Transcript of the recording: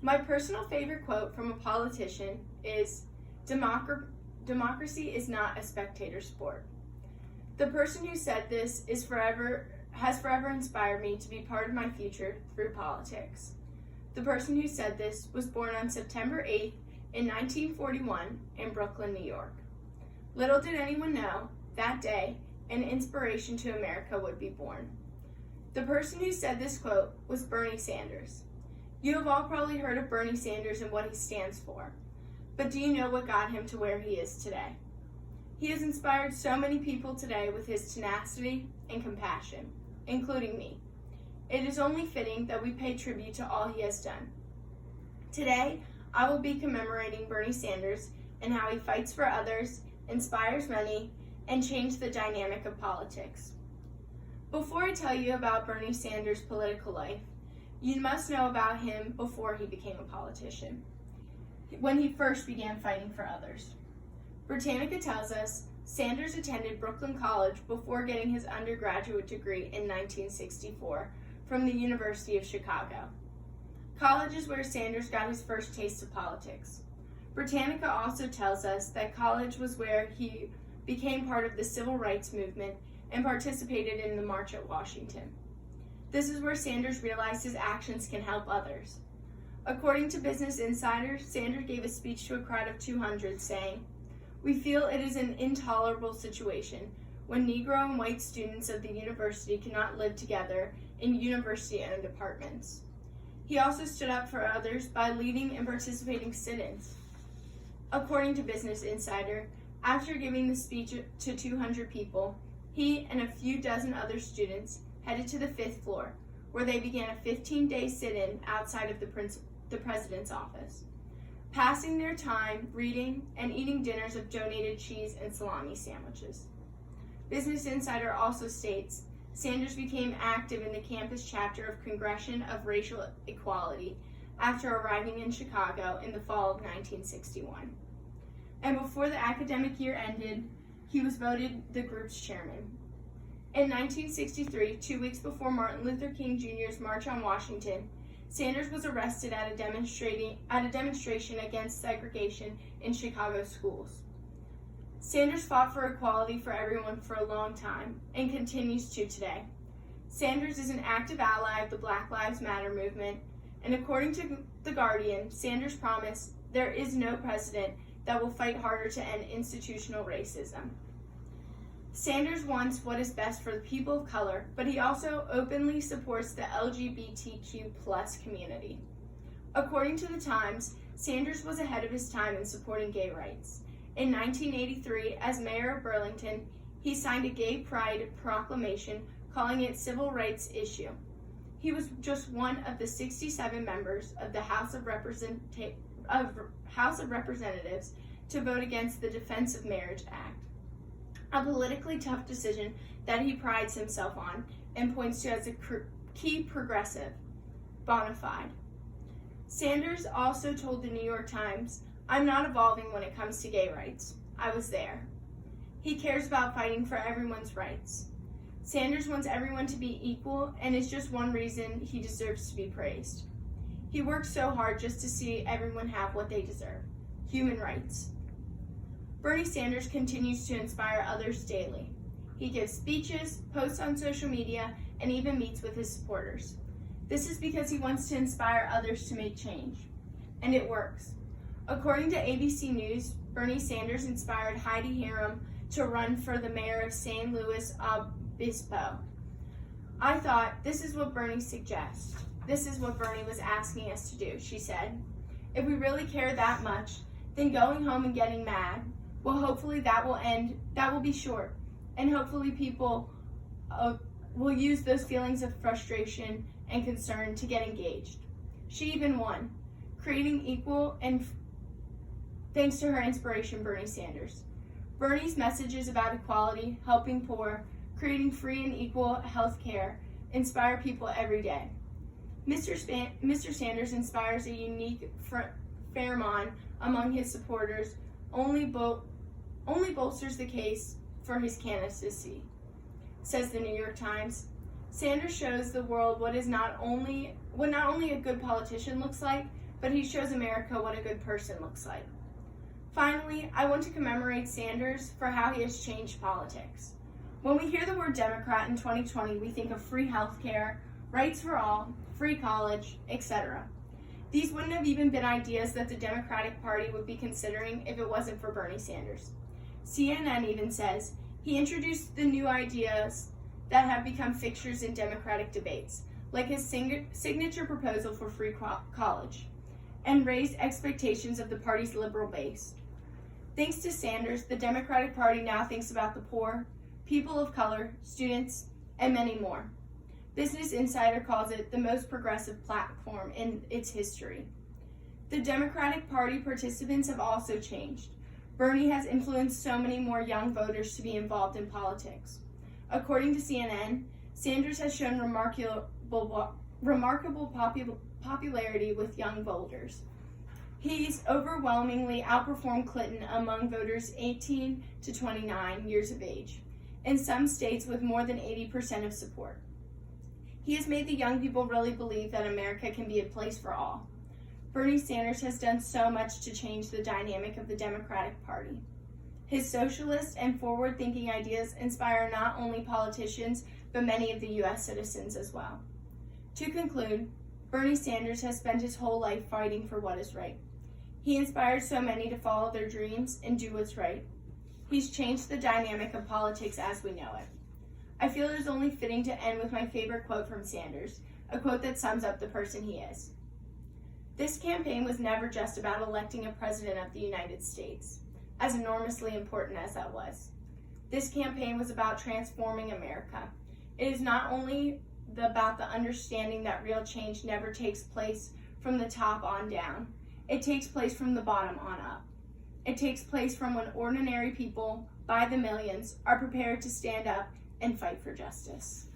My personal favorite quote from a politician is, "Democracy is not a spectator sport." The person who said this has forever inspired me to be part of my future through politics. The person who said this was born on September 8th in 1941 in Brooklyn, New York. Little did anyone know, that day, an inspiration to America would be born. The person who said this quote was Bernie Sanders. You have all probably heard of Bernie Sanders and what he stands for, but do you know what got him to where he is today? He has inspired so many people today with his tenacity and compassion, including me. It is only fitting that we pay tribute to all he has done. Today, I will be commemorating Bernie Sanders and how he fights for others, inspires many, and changed the dynamic of politics. Before I tell you about Bernie Sanders' political life, you must know about him before he became a politician, when he first began fighting for others. Britannica tells us Sanders attended Brooklyn College before getting his undergraduate degree in 1964 from the University of Chicago. College is where Sanders got his first taste of politics. Britannica also tells us that college was where he became part of the civil rights movement and participated in the March at Washington. This is where Sanders realized his actions can help others. According to Business Insider, Sanders gave a speech to a crowd of 200 saying, "We feel it is an intolerable situation when Negro and white students of the university cannot live together in university-owned apartments." He also stood up for others by leading and participating sit-ins. According to Business Insider, after giving the speech to 200 people, he and a few dozen other students headed to the 5th floor, where they began a 15-day sit-in outside of the president's office, passing their time reading and eating dinners of donated cheese and salami sandwiches. Business Insider also states, Sanders became active in the campus chapter of Congression of Racial Equality after arriving in Chicago in the fall of 1961. And before the academic year ended, he was voted the group's chairman. In 1963, 2 weeks before Martin Luther King Jr.'s March on Washington, Sanders was arrested at a demonstration against segregation in Chicago schools. Sanders fought for equality for everyone for a long time, and continues to today. Sanders is an active ally of the Black Lives Matter movement, and according to The Guardian, Sanders promised, "There is no president that will fight harder to end institutional racism." Sanders wants what is best for the people of color, but he also openly supports the LGBTQ+ community. According to the Times, Sanders was ahead of his time in supporting gay rights. In 1983, as mayor of Burlington, he signed a gay pride proclamation calling it civil rights issue. He was just one of the 67 members of the House of Representatives to vote against the Defense of Marriage Act, a politically tough decision that he prides himself on and points to as a key progressive, bona fide. Sanders also told the New York Times, "I'm not evolving when it comes to gay rights. I was there." He cares about fighting for everyone's rights. Sanders wants everyone to be equal, and is just one reason he deserves to be praised. He works so hard just to see everyone have what they deserve: human rights. Bernie Sanders continues to inspire others daily. He gives speeches, posts on social media, and even meets with his supporters. This is because he wants to inspire others to make change. And it works. According to ABC News, Bernie Sanders inspired Heidi Hiram to run for the mayor of San Luis Obispo. "I thought, this is what Bernie suggests. This is what Bernie was asking us to do," she said. "If we really care that much, then going home and getting mad, well, hopefully that will be short, and hopefully people will use those feelings of frustration and concern to get engaged." She even won, creating equal and thanks to her inspiration, Bernie Sanders. Bernie's messages about equality, helping poor, creating free and equal health care inspire people every day. Mr. Sanders inspires a unique pheromone among his supporters, only bolsters the case for his candidacy, says the New York Times. Sanders shows the world what not only a good politician looks like, but he shows America what a good person looks like. Finally, I want to commemorate Sanders for how he has changed politics. When we hear the word Democrat in 2020, we think of free healthcare, rights for all, free college, etc. These wouldn't have even been ideas that the Democratic Party would be considering if it wasn't for Bernie Sanders. CNN even says he introduced the new ideas that have become fixtures in Democratic debates, like his signature proposal for free college, and raised expectations of the party's liberal base. Thanks to Sanders, the Democratic Party now thinks about the poor, people of color, students, and many more. Business Insider calls it the most progressive platform in its history. The Democratic Party participants have also changed. Bernie has influenced so many more young voters to be involved in politics. According to CNN, Sanders has shown remarkable popularity with young voters. He's overwhelmingly outperformed Clinton among voters 18 to 29 years of age, in some states with more than 80% of support. He has made the young people really believe that America can be a place for all. Bernie Sanders has done so much to change the dynamic of the Democratic Party. His socialist and forward-thinking ideas inspire not only politicians, but many of the U.S. citizens as well. To conclude, Bernie Sanders has spent his whole life fighting for what is right. He inspires so many to follow their dreams and do what's right. He's changed the dynamic of politics as we know it. I feel it is only fitting to end with my favorite quote from Sanders, a quote that sums up the person he is. This campaign was never just about electing a president of the United States, as enormously important as that was. This campaign was about transforming America. It is not only about the understanding that real change never takes place from the top on down. It takes place from the bottom on up. It takes place from when ordinary people, by the millions, are prepared to stand up and fight for justice.